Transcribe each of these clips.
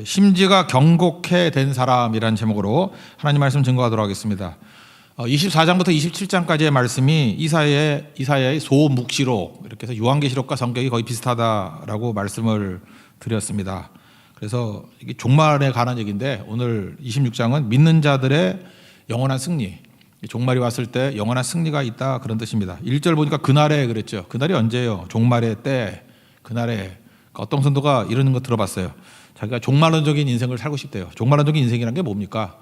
심지가 경곡해 된 사람이라는 제목으로 하나님 말씀 증거하도록 하겠습니다. 24장부터 27장까지의 말씀이 이사야의 소묵시록, 이렇게 해서 요한계시록과 성경이 거의 비슷하다라고 말씀을 드렸습니다. 그래서 이게 종말에 관한 얘기인데, 오늘 26장은 믿는 자들의 영원한 승리, 종말이 왔을 때 영원한 승리가 있다, 그런 뜻입니다. 1절 보니까 그날에 그랬죠. 그날이 언제예요? 종말의 때, 그날에. 어떤 성도가 이러는 거 들어봤어요. 자기가 종말론적인 인생을 살고 싶대요. 종말론적인 인생이란 게 뭡니까?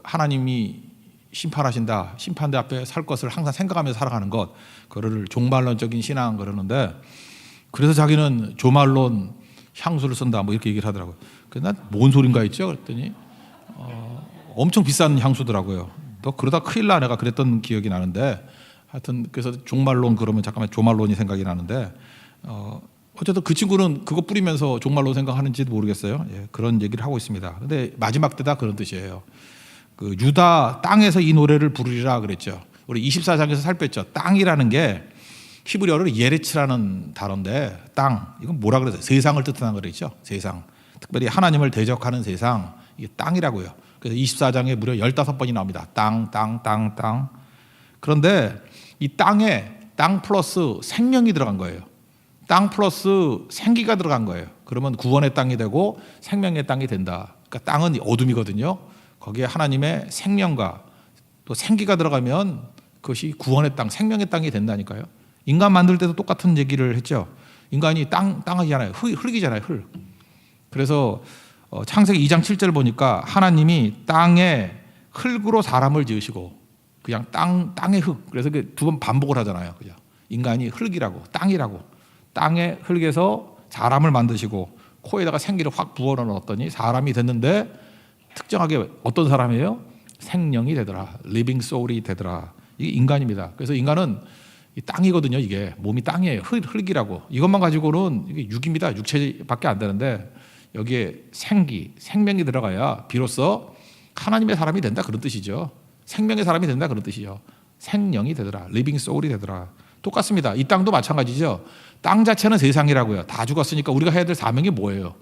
하나님이 심판하신다, 심판대 앞에 살 것을 항상 생각하면서 살아가는 것, 그거를 종말론적인 신앙 그러는데, 그래서 자기는 조말론 향수를 쓴다, 뭐 이렇게 얘기를 하더라고요. 그래서 난 뭔 소린가 했죠. 그랬더니 엄청 비싼 향수더라고요. 너 그러다 큰일 나, 내가 그랬던 기억이 나는데, 하여튼 그래서 종말론 그러면 잠깐만 조말론이 생각이 나는데, 어쨌든 그 친구는 그거 뿌리면서 종말론 생각하는지도 모르겠어요. 그런 얘기를 하고 있습니다. 근데 마지막 때다 그런 뜻이에요. 유다 땅에서 이 노래를 부르리라 그랬죠. 우리 24장에서 살폈죠. 땅이라는 게 히브리어로 예레츠라는 단어인데, 땅, 이건 뭐라 그래서 세상을 뜻하는 거랬죠. 세상, 특별히 하나님을 대적하는 세상, 이게 땅이라고요. 그래서 24장에 무려 15번이 나옵니다. 땅, 땅, 땅, 땅. 그런데 이 땅에 땅 플러스 생명이 들어간 거예요. 땅 플러스 생기가 들어간 거예요. 그러면 구원의 땅이 되고 생명의 땅이 된다. 그러니까 땅은 어둠이거든요. 거기에 하나님의 생명과 또 생기가 들어가면 그것이 구원의 땅, 생명의 땅이 된다니까요. 인간 만들 때도 똑같은 얘기를 했죠. 인간이 땅이잖아요. 흙이잖아요. 흙. 그래서 창세기 2장 7절 보니까 하나님이 땅에 흙으로 사람을 지으시고, 그냥 땅의 흙. 그래서 두 번 반복을 하잖아요. 그죠? 인간이 흙이라고, 땅이라고. 땅의 흙에서 사람을 만드시고 코에다가 생기를 확 부어넣었더니 사람이 됐는데, 특정하게 어떤 사람이에요? 생명이 되더라. 리빙 소울이 되더라. 이게 인간입니다. 그래서 인간은 이 땅이거든요. 이게 몸이 땅이에요. 흙이라고. 이것만 가지고는 이게 육입니다. 육체밖에 안 되는데, 여기에 생명이 들어가야 비로소 하나님의 사람이 된다, 그런 뜻이죠. 생명의 사람이 된다, 그런 뜻이죠. 생명이 되더라. 리빙 소울이 되더라. 똑같습니다. 이 땅도 마찬가지죠. 땅 자체는 세상이라고요. 다 죽었으니까 우리가 해야 될 사명이 뭐예요?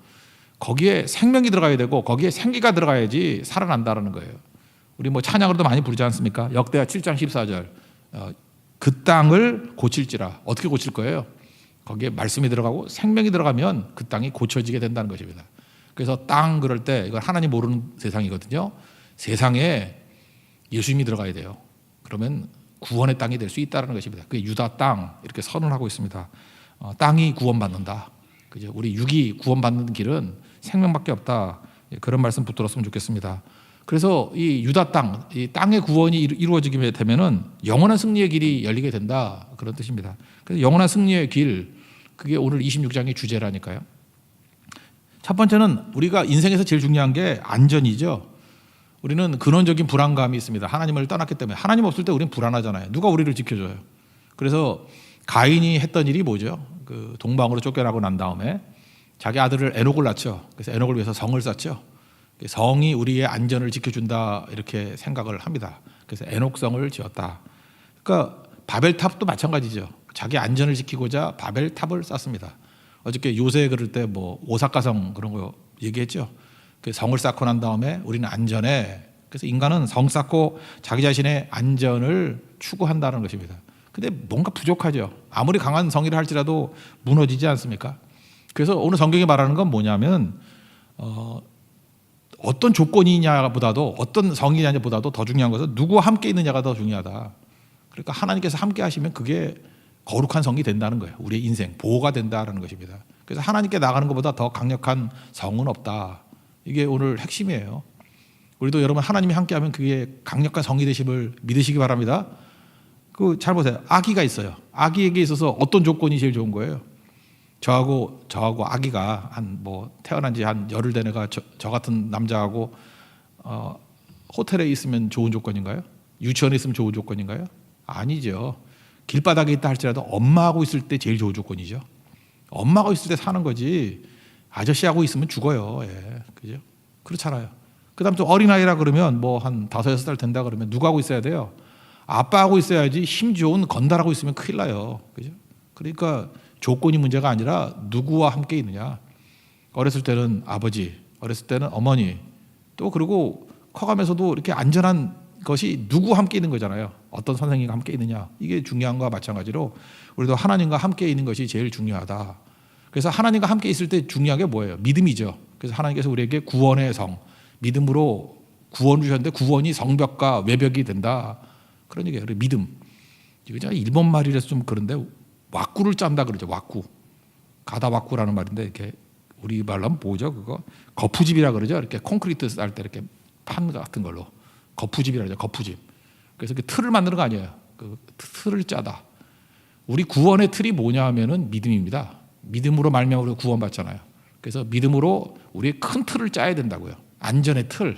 거기에 생명이 들어가야 되고 거기에 생기가 들어가야지 살아난다라는 거예요. 우리 뭐 찬양으로도 많이 부르지 않습니까? 역대하 7장 14절. 그 땅을 고칠지라. 어떻게 고칠 거예요? 거기에 말씀이 들어가고 생명이 들어가면 그 땅이 고쳐지게 된다는 것입니다. 그래서 땅 그럴 때 이건 하나님 모르는 세상이거든요. 세상에 예수님이 들어가야 돼요. 그러면 구원의 땅이 될 수 있다는 것입니다. 그게 유다 땅, 이렇게 선언하고 있습니다. 땅이 구원받는다. 그죠? 우리 육이 구원받는 길은 생명밖에 없다. 그런 말씀 붙들었으면 좋겠습니다. 그래서 이 유다 땅, 이 땅의 구원이 이루어지게 되면은 영원한 승리의 길이 열리게 된다, 그런 뜻입니다. 그래서 영원한 승리의 길, 그게 오늘 26장의 주제라니까요. 첫 번째는 우리가 인생에서 제일 중요한 게 안전이죠. 우리는 근원적인 불안감이 있습니다. 하나님을 떠났기 때문에. 하나님 없을 때 우리는 불안하잖아요. 누가 우리를 지켜줘요? 그래서 가인이 했던 일이 뭐죠? 그 동방으로 쫓겨나고 난 다음에 자기 아들을 에녹을 낳죠. 그래서 에녹을 위해서 성을 쌓죠. 성이 우리의 안전을 지켜준다, 이렇게 생각을 합니다. 그래서 에녹성을 지었다. 그러니까 바벨탑도 마찬가지죠. 자기 안전을 지키고자 바벨탑을 쌓습니다. 어저께 요새 그럴 때 뭐 오사카성 그런 거 얘기했죠. 그 성을 쌓고 난 다음에 우리는 안전해. 그래서 인간은 성 쌓고 자기 자신의 안전을 추구한다는 것입니다. 근데 뭔가 부족하죠. 아무리 강한 성이라 할지라도 무너지지 않습니까? 그래서 오늘 성경이 말하는 건 뭐냐면, 어떤 조건이냐보다도 어떤 성이냐보다도 더 중요한 것은 누구와 함께 있느냐가 더 중요하다. 그러니까 하나님께서 함께 하시면 그게 거룩한 성이 된다는 거예요. 우리의 인생 보호가 된다는 것입니다. 그래서 하나님께 나가는 것보다 더 강력한 성은 없다. 이게 오늘 핵심이에요. 우리도 여러분 하나님이 함께하면 그게 강력한 성이 되심을 믿으시기 바랍니다. 잘 보세요. 아기가 있어요. 아기에게 있어서 어떤 조건이 제일 좋은 거예요? 저하고 아기가 태어난 지 한 열흘 된 애가 저 같은 남자하고 호텔에 있으면 좋은 조건인가요? 유치원에 있으면 좋은 조건인가요? 아니죠. 길바닥에 있다 할지라도 엄마하고 있을 때 제일 좋은 조건이죠. 엄마가 있을 때 사는 거지, 아저씨하고 있으면 죽어요. 그죠? 그렇잖아요. 그 다음 또 어린아이라 그러면 뭐 한 5-6살 된다 그러면 누구하고 있어야 돼요? 아빠하고 있어야지. 힘 좋은 건달하고 있으면 큰일 나요. 그죠? 그러니까 조건이 문제가 아니라 누구와 함께 있느냐. 어렸을 때는 아버지, 어렸을 때는 어머니, 또 그리고 커가면서도 이렇게 안전한 것이 누구 함께 있는 거잖아요. 어떤 선생님과 함께 있느냐. 이게 중요한 거와 마찬가지로 우리도 하나님과 함께 있는 것이 제일 중요하다. 그래서 하나님과 함께 있을 때 중요한 게 뭐예요? 믿음이죠. 그래서 하나님께서 우리에게 구원의 성, 믿음으로 구원을 주셨는데 구원이 성벽과 외벽이 된다. 그런 얘기예요. 믿음. 이거 제가 일본 말이라서 좀 그런데 왁구를 짠다 그러죠. 왁구. 가다왁구라는 말인데 이렇게 우리 말로 하면 뭐죠? 그거 거푸집이라 그러죠. 이렇게 콘크리트 쌀 때 이렇게 판 같은 걸로 거푸집이라 그러죠. 거푸집. 그래서 그 틀을 만드는 거 아니에요. 그 틀을 짜다. 우리 구원의 틀이 뭐냐 하면은 믿음입니다. 믿음으로 말미암아 우리가 구원받잖아요. 그래서 믿음으로 우리의 큰 틀을 짜야 된다고요. 안전의 틀.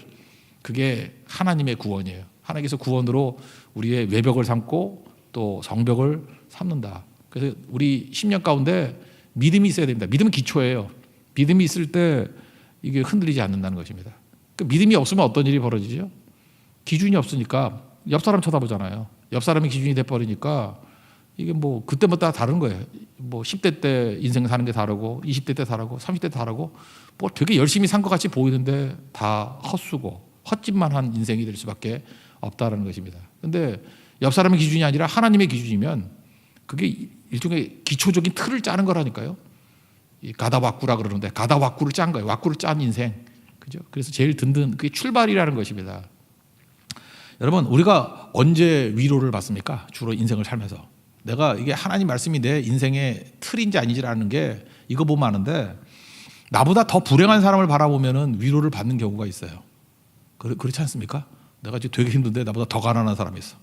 그게 하나님의 구원이에요. 하나님께서 구원으로 우리의 외벽을 삼고 또 성벽을 삼는다. 그래서 우리 10년 가운데 믿음이 있어야 됩니다. 믿음은 기초예요. 믿음이 있을 때 이게 흔들리지 않는다는 것입니다. 그 믿음이 없으면 어떤 일이 벌어지죠? 기준이 없으니까 옆 사람 쳐다보잖아요. 옆 사람이 기준이 돼버리니까 이게 뭐 그때마다 다른 거예요. 뭐 10대 때 인생 사는 게 다르고 20대 때 다르고 30대 때 다르고 뭐 되게 열심히 산 것 같이 보이는데 다 헛수고 헛짓만 한 인생이 될 수밖에 없다라는 것입니다. 근데 옆 사람의 기준이 아니라 하나님의 기준이면 그게 일종의 기초적인 틀을 짜는 거라니까요. 이 가다왁구라 그러는데 가다왁구를 짠 거예요. 왁구를 짠 인생. 그죠? 그래서 제일 든든 그게 출발이라는 것입니다. 여러분, 우리가 언제 위로를 받습니까? 주로 인생을 살면서. 내가 이게 하나님 말씀이 내 인생의 틀인지 아닌지라는 게 이거 보면 아는데 나보다 더 불행한 사람을 바라보면은 위로를 받는 경우가 있어요. 그렇지 않습니까? 내가 지금 되게 힘든데 나보다 더 가난한 사람이 있어.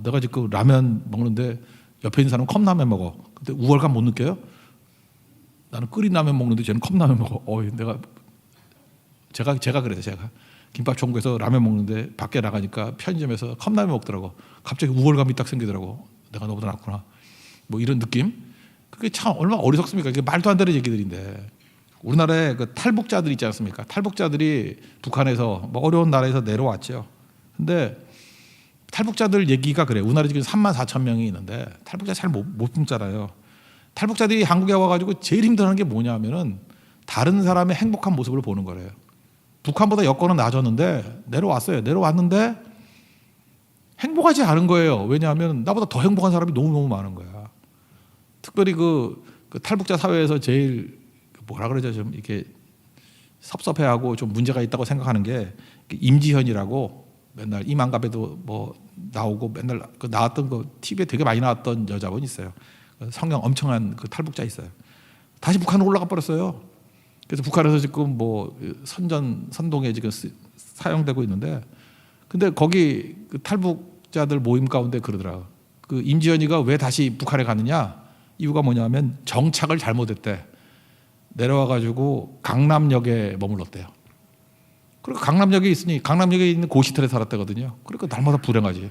내가 지금 라면 먹는데 옆에 있는 사람은 컵라면 먹어. 근데 우월감 못 느껴요? 나는 끓인 라면 먹는데 쟤는 컵라면 먹어. 제가 그래요. 제가 김밥 천국에서 라면 먹는데 밖에 나가니까 편의점에서 컵라면 먹더라고. 갑자기 우월감이 딱 생기더라고. 내가 너보다 낫구나. 뭐 이런 느낌. 그게 참 얼마나 어리석습니까? 이게 말도 안 되는 얘기들인데. 우리나라에 그 탈북자들 있지 않습니까? 탈북자들이 북한에서 뭐 어려운 나라에서 내려왔죠. 근데 탈북자들 얘기가 그래요. 우리나라에 지금 34,000명이 있는데 탈북자 잘 못 품잖아요. 탈북자들이 한국에 와가지고 제일 힘들어하는 게 뭐냐면은 다른 사람의 행복한 모습을 보는 거래요. 북한보다 여건은 나아졌는데 내려왔어요. 내려왔는데 행복하지 않은 거예요. 왜냐하면 나보다 더 행복한 사람이 너무너무 많은 거야. 특별히 그 탈북자 사회에서 제일 뭐라 그러죠? 좀 이렇게 섭섭해하고 좀 문제가 있다고 생각하는 게 임지현이라고 맨날 이만갑에도 뭐 나오고 맨날 그 나왔던 그 TV에 되게 많이 나왔던 여자분이 있어요. 성경 엄청난 그 탈북자 있어요. 다시 북한으로 올라가 버렸어요. 그래서 북한에서 지금 뭐 선동에 지금 사용되고 있는데, 근데 거기 그 탈북자들 모임 가운데 그러더라고. 그 임지연이가 왜 다시 북한에 갔느냐? 이유가 뭐냐면 정착을 잘못했대. 내려와가지고 강남역에 머물렀대요. 그리고 강남역에 있으니 강남역에 있는 고시텔에 살았대거든요. 그러니까 날마다 불행하지.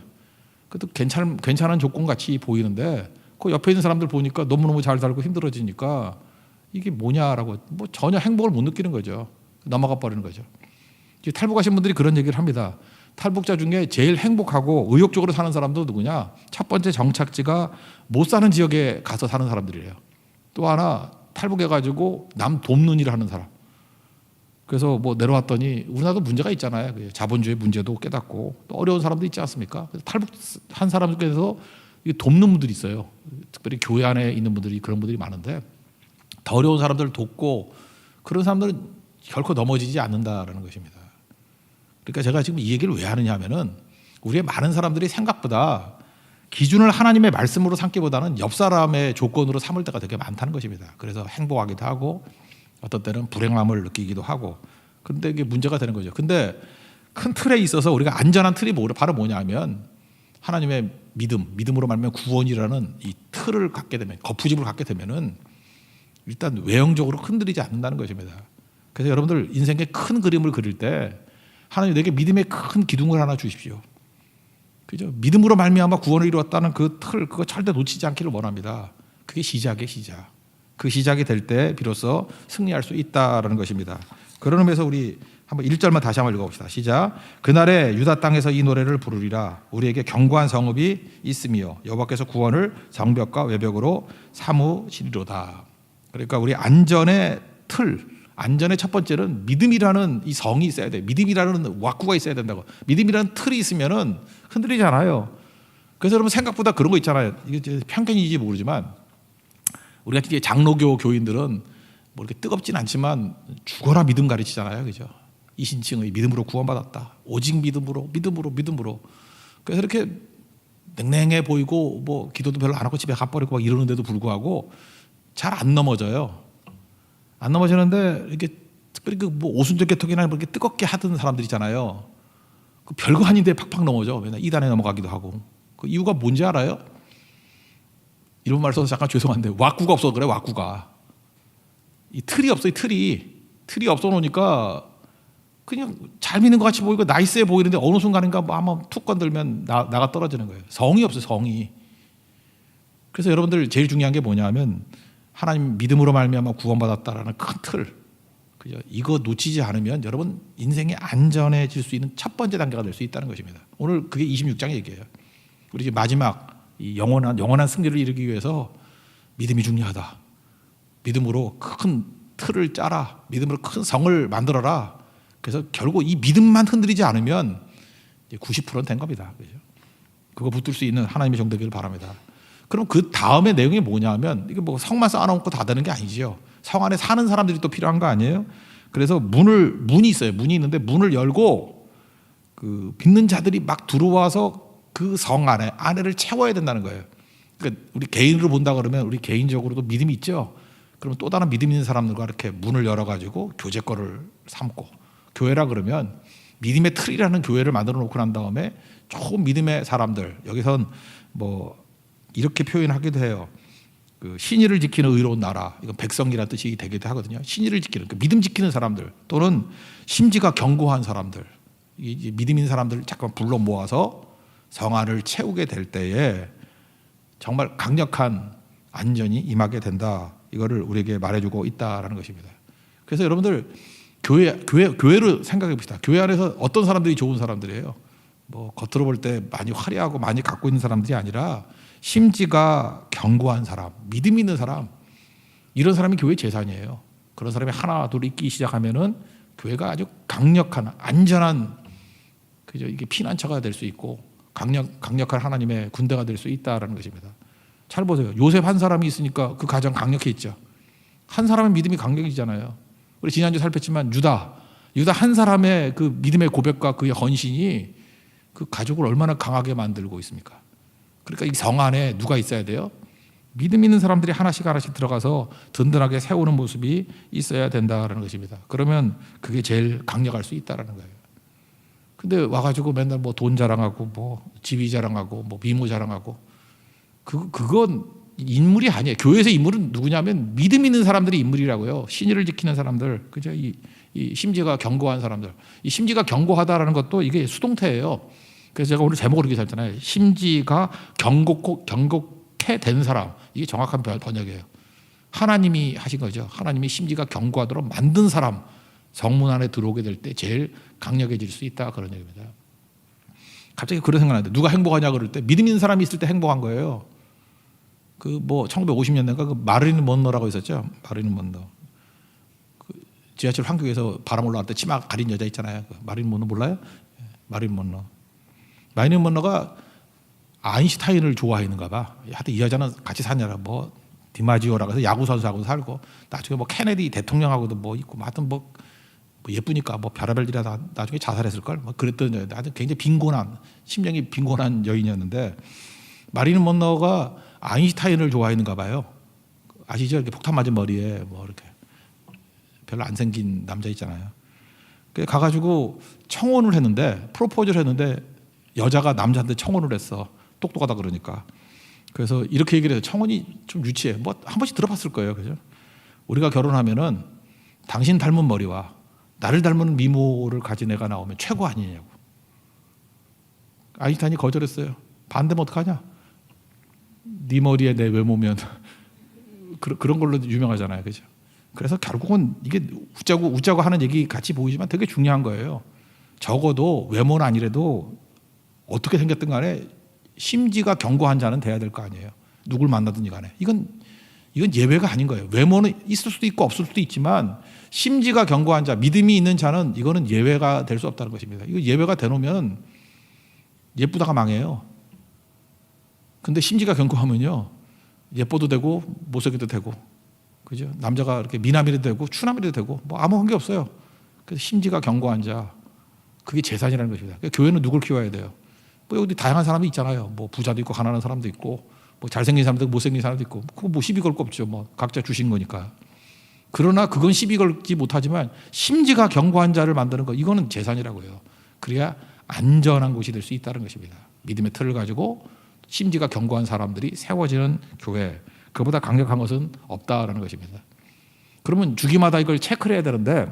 그래도 괜찮은 조건 같이 보이는데 그 옆에 있는 사람들 보니까 너무너무 잘 살고 힘들어지니까 이게 뭐냐라고 뭐 전혀 행복을 못 느끼는 거죠. 넘어가 버리는 거죠. 탈북하신 분들이 그런 얘기를 합니다. 탈북자 중에 제일 행복하고 의욕적으로 사는 사람도 누구냐? 첫 번째 정착지가 못 사는 지역에 가서 사는 사람들이래요. 또 하나 탈북해가지고 남 돕는 일을 하는 사람. 그래서 뭐 내려왔더니 우리나라도 문제가 있잖아요. 자본주의 문제도 깨닫고 또 어려운 사람도 있지 않습니까? 그래서 탈북한 사람 중에서 돕는 분들이 있어요. 특별히 교회 안에 있는 분들이 그런 분들이 많은데 더 어려운 사람들을 돕고 그런 사람들은 결코 넘어지지 않는다라는 것입니다. 그러니까 제가 지금 이 얘기를 왜 하느냐 하면은 우리의 많은 사람들이 생각보다 기준을 하나님의 말씀으로 삼기보다는 옆 사람의 조건으로 삼을 때가 되게 많다는 것입니다. 그래서 행복하기도 하고 어떤 때는 불행함을 느끼기도 하고. 그런데 이게 문제가 되는 거죠. 근데 큰 틀에 있어서 우리가 안전한 틀이 바로 뭐냐 하면 하나님의 믿음으로 말하면 구원이라는 이 틀을 갖게 되면, 거푸집을 갖게 되면은 일단 외형적으로 흔들리지 않는다는 것입니다. 그래서 여러분들 인생의 큰 그림을 그릴 때 하나님 내게 믿음의 큰 기둥을 하나 주십시오. 그죠? 믿음으로 말미암아 구원을 이루었다는 그 틀, 그거 절대 놓치지 않기를 원합니다. 그게 시작의 시작. 그 시작이 될 때 비로소 승리할 수 있다라는 것입니다. 그런 의미에서 우리 한번 1절만 다시 한번 읽어봅시다. 시작. 그날에 유다 땅에서 이 노래를 부르리라. 우리에게 견고한 성읍이 있으며 여호와께서 구원을 성벽과 외벽으로 삼으시리로다. 그러니까 우리 안전의 틀, 안전의 첫 번째는 믿음이라는 이 성이 있어야 돼. 믿음이라는 왁구가 있어야 된다고. 믿음이라는 틀이 있으면은 흔들리지 않아요. 그래서 여러분 생각보다 그런 거 있잖아요. 이게 편견인지 모르지만 우리가 이제 장로교 교인들은 뭐 이렇게 뜨겁진 않지만 죽어라 믿음 가르치잖아요, 그죠? 이신칭의 믿음으로 구원받았다. 오직 믿음으로. 그래서 이렇게 냉랭해 보이고 뭐 기도도 별로 안 하고 집에 가버리고 막 이러는데도 불구하고 잘 안 넘어져요. 안 넘어지는데 이렇게 특별히 그 뭐 오순절 개통이나 이렇게 뜨겁게 하던 사람들 있잖아요. 그 별거 아닌데 팍팍 넘어져. 맨날 이단에 넘어가기도 하고. 그 이유가 뭔지 알아요? 이런 말 써서 잠깐 죄송한데 왁구가 없어 그래. 왁구가 이 틀이 없어. 이 틀이 없어 놓으니까 그냥 잘 믿는 것 같이 보이고 나이스해 보이는데 어느 순간인가 뭐 한번 툭 건들면 나가 떨어지는 거예요. 성이 없어요. 성이. 그래서 여러분들 제일 중요한 게 뭐냐면 하나님 믿음으로 말미암아 구원받았다라는 큰 틀, 그죠? 이거 놓치지 않으면 여러분 인생이 안전해질 수 있는 첫 번째 단계가 될 수 있다는 것입니다. 오늘 그게 26장 얘기예요. 우리 이제 마지막 이 영원한 승리를 이루기 위해서 믿음이 중요하다. 믿음으로 큰 틀을 짜라. 믿음으로 큰 성을 만들어라. 그래서 결국 이 믿음만 흔들리지 않으면 이제 90%는 된 겁니다. 그죠? 그거 붙들 수 있는 하나님의 종 되기를 바랍니다. 그럼 그 다음에 내용이 뭐냐면 이게 뭐 성만 쌓아놓고 다 되는 게 아니지요. 성 안에 사는 사람들이 또 필요한 거 아니에요? 그래서 문이 있어요. 문이 있는데 문을 열고 그 믿는 자들이 막 들어와서 그 성 안에를 채워야 된다는 거예요. 그러니까 우리 개인으로 본다 그러면 우리 개인적으로도 믿음이 있죠. 그러면 또 다른 믿음 있는 사람들과 이렇게 문을 열어가지고 교제 거를 삼고, 교회라 그러면 믿음의 틀이라는 교회를 만들어 놓고 난 다음에 조금 믿음의 사람들, 여기선 뭐 이렇게 표현하기도 해요. 그 신의를 지키는 의로운 나라, 이건 백성이라는 뜻이 되기도 하거든요. 신의를 지키는, 그 믿음 지키는 사람들, 또는 심지가 견고한 사람들, 이 믿음 있는 사람들을 잠깐 불러 모아서 성 안을 채우게 될 때에 정말 강력한 안전이 임하게 된다. 이거를 우리에게 말해주고 있다라는 것입니다. 그래서 여러분들 교회를 생각해 봅시다. 교회 안에서 어떤 사람들이 좋은 사람들이에요? 뭐 겉으로 볼 때 많이 화려하고 많이 갖고 있는 사람들이 아니라 심지가 견고한 사람, 믿음 있는 사람, 이런 사람이 교회 재산이에요. 그런 사람이 하나 둘 있기 시작하면은 교회가 아주 강력한 안전한, 그죠? 이게 피난처가 될 수 있고 강력한 하나님의 군대가 될 수 있다라는 것입니다. 잘 보세요. 요셉 한 사람이 있으니까 그 가정 강력했죠. 한 사람의 믿음이 강력이잖아요. 우리 지난주 살폈지만 유다 한 사람의 그 믿음의 고백과 그의 헌신이 그 가족을 얼마나 강하게 만들고 있습니까? 그러니까 이 성 안에 누가 있어야 돼요? 믿음 있는 사람들이 하나씩 들어가서 든든하게 세우는 모습이 있어야 된다는 것입니다. 그러면 그게 제일 강력할 수 있다는 거예요. 근데 와가지고 맨날 뭐 돈 자랑하고 뭐 지위 자랑하고 뭐 미모 자랑하고 그건 인물이 아니에요. 교회에서 인물은 누구냐면 믿음 있는 사람들이 인물이라고요. 신의를 지키는 사람들, 그죠? 이 심지가 견고한 사람들. 이 심지가 견고하다라는 것도 이게 수동태예요. 그래서 제가 오늘 제목을 이렇게 잡잖아요. 심지가 견고케 된 사람. 이게 정확한 번역이에요. 하나님이 하신 거죠. 하나님이 심지가 견고하도록 만든 사람, 성문 안에 들어오게 될 때 제일 강력해질 수 있다, 그런 얘기입니다. 갑자기 그런 생각 나는데 누가 행복하냐 그럴 때 믿음 있는 사람이 있을 때 행복한 거예요. 그 뭐 1950년대인가 그 마릴린 먼로라고 있었죠. 마릴린 먼로. 그 지하철 환경에서 바람 올라갈 때 치마 가린 여자 있잖아요. 그 마릴린 먼로 몰라요? 마릴린 먼로. 마릴린 먼로가 아인슈타인을 좋아했는가 봐. 하여튼 이 여자는 같이 사냐라 뭐 디마지오라고 해서 야구 선수하고도 살고 나중에 뭐 케네디 대통령하고도 뭐 있고 하여튼 뭐 예쁘니까 뭐 별의별 일하다 나중에 자살했을 걸 뭐 그랬던 여자. 하여튼 굉장히 빈곤한, 심령이 빈곤한 여인이었는데 마릴린 먼로가 아인슈타인을 좋아했는가 봐요. 아시죠? 이렇게 폭탄 맞은 머리에 뭐 이렇게 별로 안 생긴 남자 있잖아요. 그래서 가가지고 청혼을 했는데, 프로포즈를 했는데 여자가 남자한테 청혼을 했어. 똑똑하다 그러니까. 그래서 이렇게 얘기를 해서 청혼이 좀 유치해. 뭐 한 번씩 들어봤을 거예요. 그죠? 우리가 결혼하면은 당신 닮은 머리와 나를 닮은 미모를 가진 애가 나오면 최고 아니냐고. 아인슈타인이 거절했어요. 반대면 어떡하냐? 네 머리에 내 외모면 그런 걸로 유명하잖아요. 그죠? 그래서 결국은 이게 웃자고 하는 얘기 같이 보이지만 되게 중요한 거예요. 적어도 외모는 아니래도 어떻게 생겼든 간에 심지가 견고한 자는 돼야 될 거 아니에요. 누굴 만나든지 간에. 이건 이건 예외가 아닌 거예요. 외모는 있을 수도 있고 없을 수도 있지만 심지가 견고한 자, 믿음이 있는 자는 이거는 예외가 될 수 없다는 것입니다. 이거 예외가 되놓으면 예쁘다가 망해요. 근데 심지가 견고하면요, 예뻐도 되고 못생겨도 되고, 그죠? 남자가 이렇게 미남이라도 되고 추남이라도 되고 뭐 아무 관계 없어요. 그래서 심지가 견고한 자, 그게 재산이라는 것입니다. 그러니까 교회는 누굴 키워야 돼요? 뭐 여기 다양한 사람이 있잖아요. 뭐 부자도 있고 가난한 사람도 있고, 뭐 잘생긴 사람도 있고 못생긴 사람도 있고, 그거 뭐 시비 걸 거 없죠. 뭐 각자 주신 거니까. 그러나 그건 시비 걸지 못하지만 심지가 견고한 자를 만드는 거, 이거는 재산이라고 해요. 그래야 안전한 곳이 될 수 있다는 것입니다. 믿음의 틀을 가지고 심지가 견고한 사람들이 세워지는 교회, 그보다 강력한 것은 없다라는 것입니다. 그러면 주기마다 이걸 체크를 해야 되는데,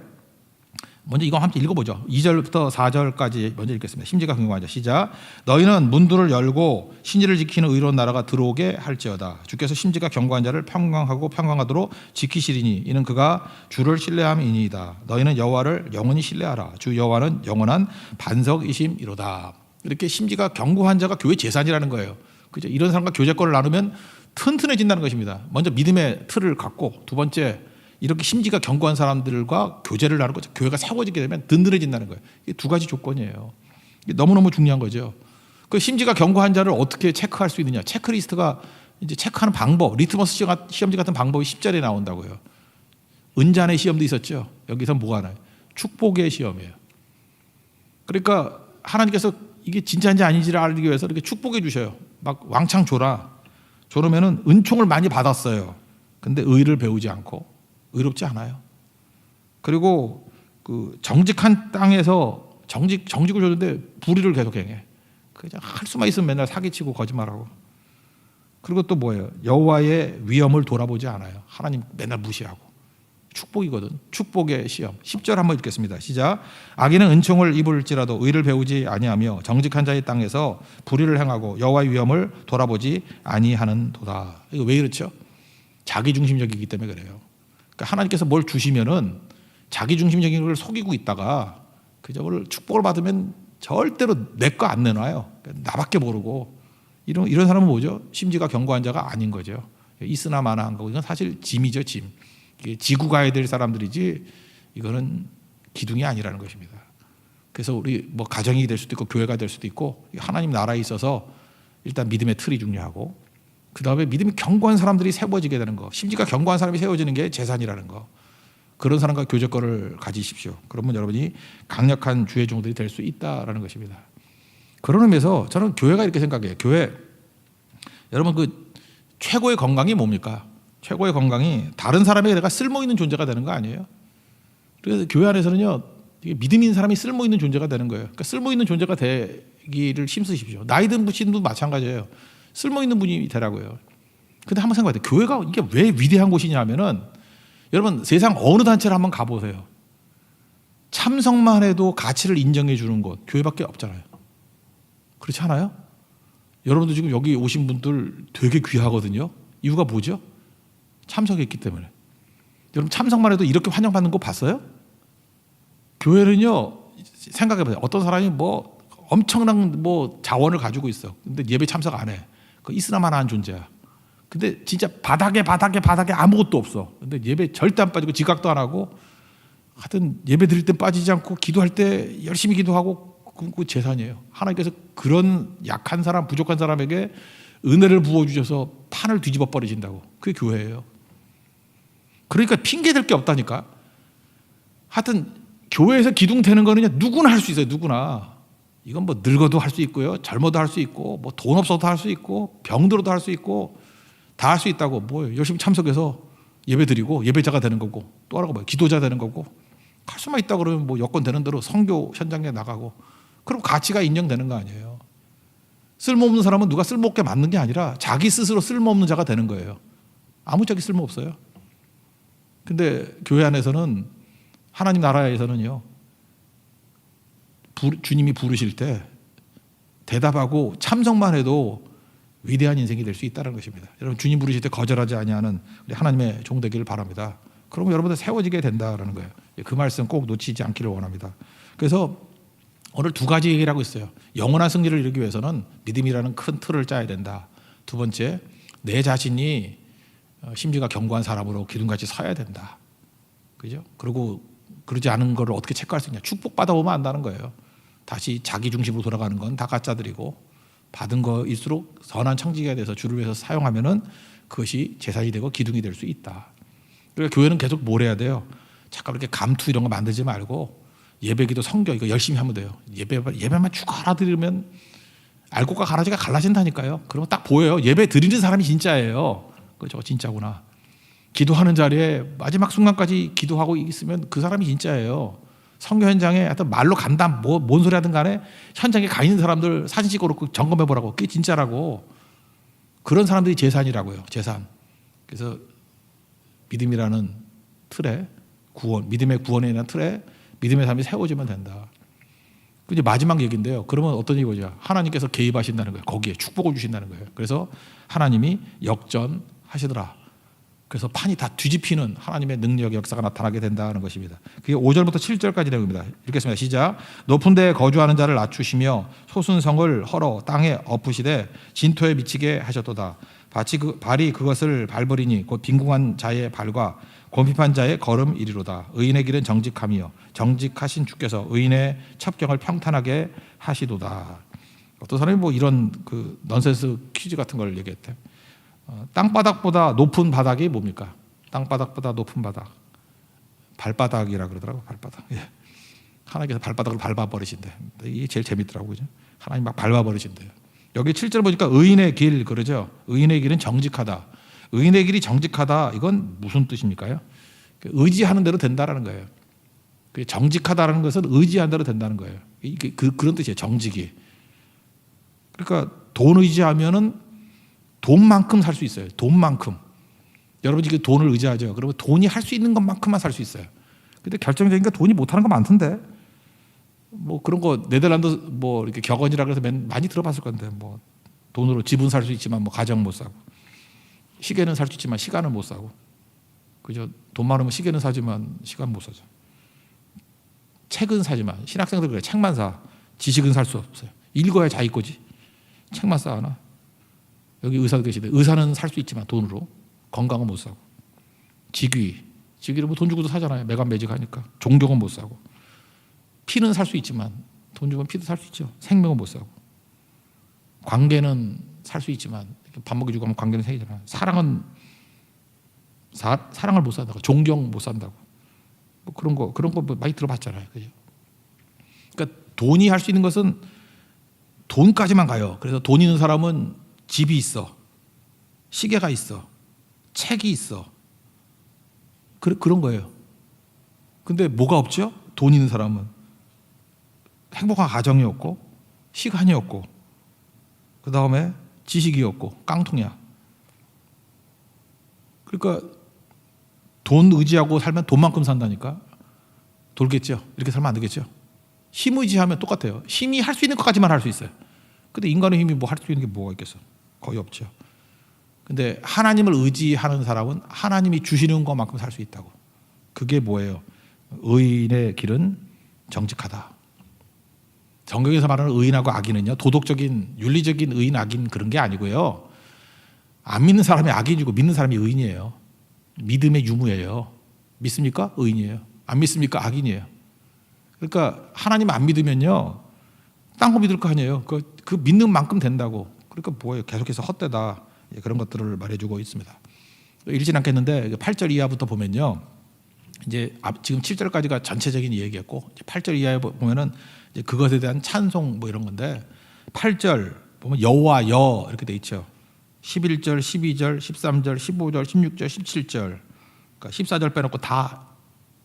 먼저 이거 함께 읽어보죠. 2절부터 4절까지 먼저 읽겠습니다. 심지가 견고한 자, 시작. 너희는 문들을 열고 신의를 지키는 의로운 나라가 들어오게 할지어다. 주께서 심지가 견고한 자를 평강하고 평강하도록 지키시리니 이는 그가 주를 신뢰함이니이다. 너희는 여호와를 영원히 신뢰하라. 주 여호와는 영원한 반석이심이로다. 이렇게 심지가 견고한 자가 교회 재산이라는 거예요. 그죠? 이런 사람과 교제권을 나누면 튼튼해진다는 것입니다. 먼저 믿음의 틀을 갖고, 두 번째 이렇게 심지가 견고한 사람들과 교제를 나누고 교회가 세워지게 되면 든든해진다는 거예요. 이게 두 가지 조건이에요. 이게 너무너무 중요한 거죠. 그 심지가 견고한 자를 어떻게 체크할 수 있느냐? 체크리스트가 이제 체크하는 방법, 리트머스 시험지 같은 방법이 10절에 나온다고요. 은잔의 시험도 있었죠. 여기서 뭐가 나요? 축복의 시험이에요. 그러니까 하나님께서 이게 진짜인지 아닌지를 알기 위해서 이렇게 축복해 주셔요. 막 왕창 줘라. 저러면은 은총을 많이 받았어요. 근데 의를 배우지 않고 의롭지 않아요. 그리고 그 정직한 땅에서 정직을 줬는데 불의를 계속 행해. 그냥 할 수만 있으면 맨날 사기치고 거짓말하고. 그리고 또 뭐예요? 여호와의 위엄을 돌아보지 않아요. 하나님 맨날 무시하고. 축복이거든. 축복의 시험. 10절 한번 읽겠습니다. 시작. 악인은 은총을 입을지라도 의를 배우지 아니하며 정직한 자의 땅에서 불의를 행하고 여호와의 위엄을 돌아보지 아니하는도다. 이거 왜 그렇죠? 자기중심적이기 때문에 그래요. 그러니까 하나님께서 뭘 주시면은 자기중심적인 걸 속이고 있다가 그걸 축복을 받으면 절대로 내 거 안 내놔요. 그러니까 나밖에 모르고. 이런 사람은 뭐죠? 심지가 견고한 자가 아닌 거죠. 있으나 마나한 거고, 이건 사실 짐이죠, 짐. 지고 가야 될 사람들이지 이거는 기둥이 아니라는 것입니다. 그래서 우리 뭐 가정이 될 수도 있고 교회가 될 수도 있고, 하나님 나라에 있어서 일단 믿음의 틀이 중요하고, 그 다음에 믿음이 견고한 사람들이 세워지게 되는 거, 심지가 견고한 사람이 세워지는 게 재산이라는 거, 그런 사람과 교제권을 가지십시오. 그러면 여러분이 강력한 주의 종들이 될 수 있다라는 것입니다. 그런 의미에서 저는 교회가 이렇게 생각해요. 교회, 여러분 그 최고의 건강이 뭡니까? 최고의 건강이 다른 사람에게 내가 쓸모있는 존재가 되는 거 아니에요? 그래서 교회 안에서는요, 믿음 있는 사람이 쓸모있는 존재가 되는 거예요. 그러니까 쓸모있는 존재가 되기를 힘쓰십시오. 나이 든 분도 마찬가지예요. 쓸모있는 분이 되라고요. 근데 한번 생각해요. 교회가 이게 왜 위대한 곳이냐 하면은, 여러분 세상 어느 단체를 한번 가보세요. 참석만 해도 가치를 인정해 주는 곳, 교회밖에 없잖아요. 그렇지 않아요? 여러분도 지금 여기 오신 분들 되게 귀하거든요. 이유가 뭐죠? 참석했기 때문에. 여러분 참석만 해도 이렇게 환영받는 거 봤어요? 교회는요, 생각해보세요. 어떤 사람이 뭐 엄청난 뭐 자원을 가지고 있어. 근데 예배 참석 안 해. 그 있으나마나한 존재야. 근데 진짜 바닥에 아무것도 없어. 근데 예배 절대 안 빠지고 지각도 안 하고, 하여튼 예배 드릴 때 빠지지 않고 기도할 때 열심히 기도하고, 그 재산이에요. 하나님께서 그런 약한 사람, 부족한 사람에게 은혜를 부어주셔서 판을 뒤집어 버리신다고. 그게 교회예요. 그러니까 핑계댈 게 없다니까. 하여튼 교회에서 기둥되는 거는 그냥 누구나 할 수 있어요. 누구나. 이건 뭐 늙어도 할 수 있고요, 젊어도 할 수 있고, 뭐 돈 없어도 할 수 있고, 병들어도 할 수 있고, 다 할 수 있다고. 뭐 열심히 참석해서 예배 드리고 예배자가 되는 거고, 또 하나가 뭐예요? 기도자 되는 거고. 할 수만 있다 그러면 뭐 여건 되는 대로 선교 현장에 나가고, 그럼 가치가 인정되는 거 아니에요. 쓸모없는 사람은 누가 쓸모없게 만든 게 아니라 자기 스스로 쓸모없는 자가 되는 거예요. 아무짝에 쓸모없어요. 근데 교회 안에서는, 하나님 나라에서는요, 주님이 부르실 때 대답하고 참석만 해도 위대한 인생이 될 수 있다는 것입니다. 여러분 주님 부르실 때 거절하지 아니하는 우리 하나님의 종 되기를 바랍니다. 그러면 여러분들 세워지게 된다라는 거예요. 그 말씀 꼭 놓치지 않기를 원합니다. 그래서 오늘 두 가지 얘기를 하고 있어요. 영원한 승리를 이루기 위해서는 믿음이라는 큰 틀을 짜야 된다. 두 번째, 내 자신이 심지가 견고한 사람으로 기둥같이 서야 된다. 그죠? 그리고 그러지 않은 거를 어떻게 체크할 수 있냐? 축복받아 보면 안다는 거예요. 다시 자기 중심으로 돌아가는 건 다 가짜들이고 받은 거일수록 선한 청지기가 돼서 주를 위해서 사용하면은 그것이 재산이 되고 기둥이 될 수 있다. 그러니까 교회는 계속 뭘 해야 돼요? 자꾸 이렇게 감투 이런 거 만들지 말고 예배기도 성경 이거 열심히 하면 돼요. 예배만 쭉 알아들으면 알곡과 가라지가 갈라진다니까요. 그러면 딱 보여요. 예배 드리는 사람이 진짜예요. 그죠? 진짜구나. 기도하는 자리에 마지막 순간까지 기도하고 있으면 그 사람이 진짜예요. 선교 현장에 하여튼 말로 간다 뭔 소리 하든 간에 현장에 가 있는 사람들 사진 찍어놓고 점검해 보라고. 그게 진짜라고. 그런 사람들이 재산이라고요. 재산. 그래서 믿음이라는 틀에 구원, 믿음의 구원에 대한 틀에 믿음의 삶이 세워지면 된다. 이제 마지막 얘기인데요. 그러면 어떤 얘기죠? 하나님께서 개입하신다는 거예요. 거기에 축복을 주신다는 거예요. 그래서 하나님이 역전하시더라. 그래서 판이 다 뒤집히는 하나님의 능력의 역사가 나타나게 된다는 것입니다. 그게 5절부터 7절까지 내용입니다. 읽겠습니다. 시작. 높은 데에 거주하는 자를 낮추시며 소순성을 헐어 땅에 엎으시되 진토에 미치게 하셨도다. 발이 그것을 밟으리니 곧 빈궁한 자의 발과 곰핍한 자의 걸음 이리로다. 의인의 길은 정직함이요 정직하신 주께서 의인의 첩경을 평탄하게 하시도다. 어떤 사람이 뭐 이런 그 넌센스 퀴즈 같은 걸 얘기했대. 땅바닥보다 높은 바닥이 뭡니까? 땅바닥보다 높은 바닥. 발바닥이라 그러더라고. 발바닥. 예. 하나님께서 발바닥을 밟아버리신대. 이게 제일 재밌더라고요. 그죠? 하나님 막 밟아버리신대요. 여기 7절 보니까 의인의 길 그러죠. 의인의 길은 정직하다. 의인의 길이 정직하다. 이건 무슨 뜻입니까요? 의지하는 대로 된다라는 거예요. 정직하다라는 것은 의지한 대로 된다는 거예요. 그런 뜻이에요. 정직이. 그러니까 돈 의지하면은 돈만큼 살 수 있어요. 돈만큼. 여러분 지금 돈을 의지하죠. 그러면 돈이 할 수 있는 것만큼만 살 수 있어요. 근데 결정적인 게 돈이 못하는 거 많던데. 뭐 그런 거 네덜란드 뭐 이렇게 격언이라 그래서 많이 들어봤을 건데 뭐 돈으로 집은 살 수 있지만 뭐 가정 못 사고 시계는 살 수 있지만 시간은 못 사고 그죠? 돈 많으면 시계는 사지만 시간 못 사죠. 책은 사지만 신학생들 그래 책만 사 지식은 살 수 없어요. 읽어야 자기 거지. 책만 쌓아놔. 여기 의사도 계시는데 의사는 살 수 있지만 돈으로 건강은 못 사고 직위를 뭐 돈 주고도 사잖아요. 매간매직하니까 종교는 못 사고 피는 살 수 있지만 돈 주면 피도 살 수 있죠. 생명은 못 사고 관계는 살 수 있지만 밥 먹이 주고 하면 관계는 생기잖아요. 사랑을 못 산다고 존경 못 산다고 뭐 그런 거 많이 들어봤잖아요. 그죠? 그러니까 돈이 할 수 있는 것은 돈까지만 가요. 그래서 돈 있는 사람은 집이 있어, 시계가 있어, 책이 있어. 그런 거예요. 근데 뭐가 없죠? 돈 있는 사람은 행복한 가정이 없고 시간이 없고 그 다음에 지식이 없고 깡통이야. 그러니까 돈 의지하고 살면 돈만큼 산다니까. 돌겠죠. 이렇게 살면 안 되겠죠. 힘 의지하면 똑같아요. 힘이 할 수 있는 것까지만 할 수 있어요. 근데 인간의 힘이 뭐 할 수 있는 게 뭐가 있겠어? 거의 없죠. 근데 하나님을 의지하는 사람은 하나님이 주시는 것만큼 살 수 있다고. 그게 뭐예요? 의인의 길은 정직하다. 성경에서 말하는 의인하고 악인은요, 도덕적인 윤리적인 의인 악인 그런 게 아니고요. 안 믿는 사람이 악인이고 믿는 사람이 의인이에요. 믿음의 유무예요. 믿습니까? 의인이에요. 안 믿습니까? 악인이에요. 그러니까 하나님 안 믿으면요, 딴 거 믿을 거 아니에요. 그 믿는 만큼 된다고. 그러니까 뭐예요? 계속해서 헛되다. 그런 것들을 말해주고 있습니다. 읽진 않겠는데 8절 이하부터 보면요, 이제 지금 7절까지가 전체적인 얘기였고 8절 이하에 보면은 이제 그것에 대한 찬송 뭐 이런 건데 8절 보면 여호와 여 이렇게 돼 있죠. 11절, 12절, 13절, 15절, 16절, 17절, 그러니까 14절 빼놓고 다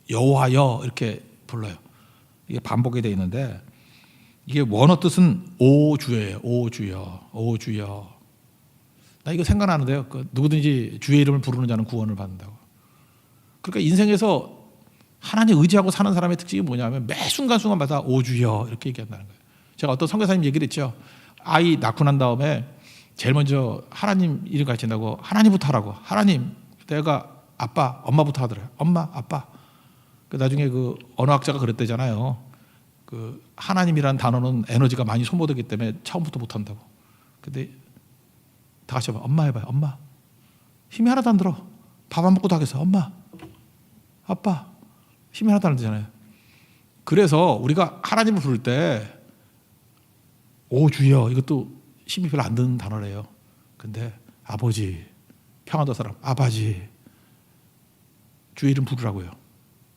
여호와 여 이렇게 불러요. 이게 반복이 돼 있는데 이게 원어 뜻은 오 주예요. 오 주여, 오 주여. 나 이거 생각나는데요. 누구든지 주의 이름을 부르는 자는 구원을 받는다고. 그러니까 인생에서 하나님 의지하고 사는 사람의 특징이 뭐냐면 매 순간순간마다 오 주여 이렇게 얘기한다는 거예요. 제가 어떤 선교사님 얘기를 했죠. 아이 낳고 난 다음에 제일 먼저 하나님 이름 가르친다고 하나님부터 하라고. 하나님, 내가 아빠, 엄마부터 하더래요. 엄마, 아빠. 나중에 그 언어학자가 그랬대잖아요. 그 하나님이라는 단어는 에너지가 많이 소모되기 때문에 처음부터 못한다고. 근데 다 같이 해봐. 엄마 해봐요. 엄마. 힘이 하나도 안 들어. 밥 안 먹고도 하겠어. 엄마, 아빠, 힘이 하나도 안 되잖아요. 그래서 우리가 하나님을 부를 때 오 주여, 이것도 힘이 별로 안 드는 단어래요. 근데 아버지, 평안도 사람, 아바지, 주의 이름 부르라고요.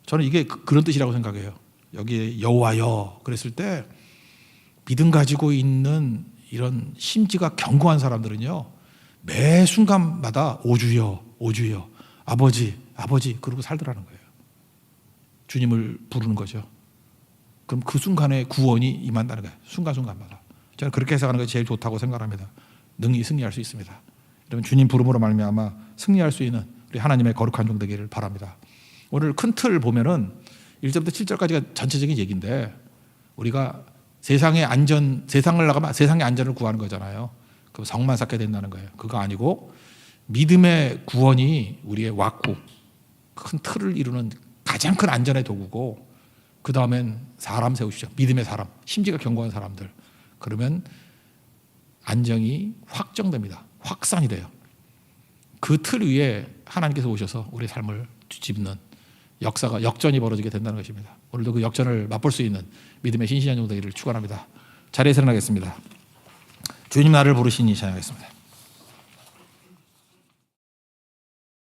저는 이게 그런 뜻이라고 생각해요. 여기에 여호와여 그랬을 때 믿음 가지고 있는 이런 심지가 견고한 사람들은요, 매 순간마다 오 주여, 오 주여, 아버지, 아버지 그러고 살더라는 거예요. 주님을 부르는 거죠. 그럼 그 순간에 구원이 임한다는 거예요. 순간순간마다. 저는 그렇게 해석하는 것이 제일 좋다고 생각합니다. 능히 승리할 수 있습니다. 여러분, 주님 부름으로 말미암아 승리할 수 있는 우리 하나님의 거룩한 종 되기를 바랍니다. 오늘 큰 틀 보면은 1절부터 7절까지가 전체적인 얘기인데, 우리가 세상의 세상을 나가면 세상의 안전을 구하는 거잖아요. 그럼 성만 쌓게 된다는 거예요. 그거 아니고 믿음의 구원이 우리의 왁구, 큰 틀을 이루는 가장 큰 안전의 도구고, 그 다음엔 사람 세우시죠. 믿음의 사람, 심지가 견고한 사람들. 그러면 안정이 확정됩니다. 확산이 돼요. 그 틀 위에 하나님께서 오셔서 우리의 삶을 뒤집는 역전이 벌어지게 된다는 것입니다. 오늘도 그 역전을 맛볼 수 있는 믿음의 신실한 종 되기를 축원합니다. 자리에서 일어나겠습니다. 주님 나를 부르시니 찬양하겠습니다.